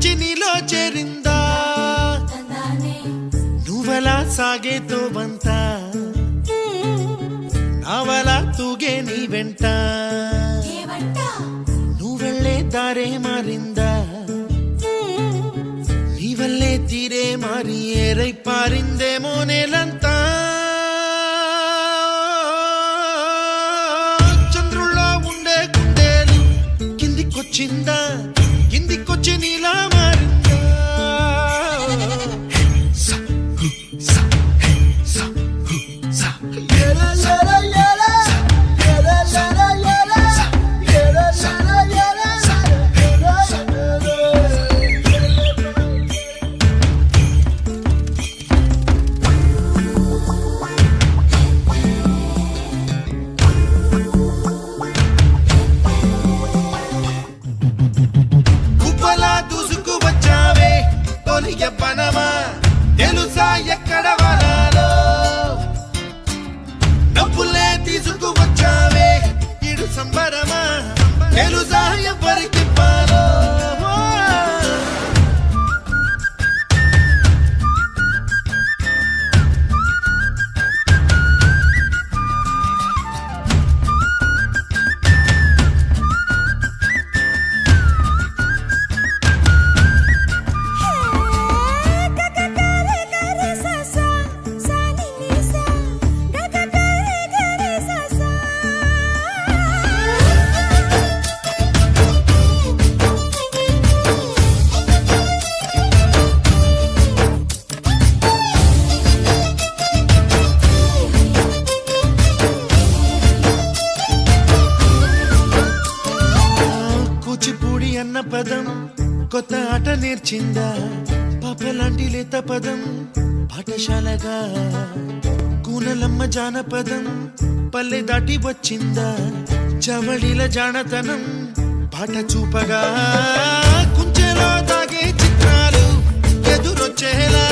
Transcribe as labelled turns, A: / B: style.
A: కిందికొచ్చి నీలో చేరిందా నువ్వలా సాగేతో బంత నావలా తూగే నీ వెంట నువ్వెళ్ళే దారే మారిందా నీ వల్లే తీరే మారి ఏరై పారిందేమో నేలంతా చంద్రుల్లో ఉండే కుందేలు కిందికొచ్చిందా కిందికొచ్చి నీలా మారిందా పనమా తెలుసా ఎక్కడ వనాలో డబ్బులే తీసుకువచ్చావే ఇడు సంబరమా తెలుసా ఎవరికి పాలో అన్న పదం కొత్త ఆట నేర్చిందా పాపలాంటి లేత పదం పాఠశాలగా కూనలమ్మ జానపదం పల్లె దాటి వచ్చిందా చవడిల జానతనం పాట చూపగా కుంచెలో దాగే చిత్రాలు ఎదురొచ్చేలా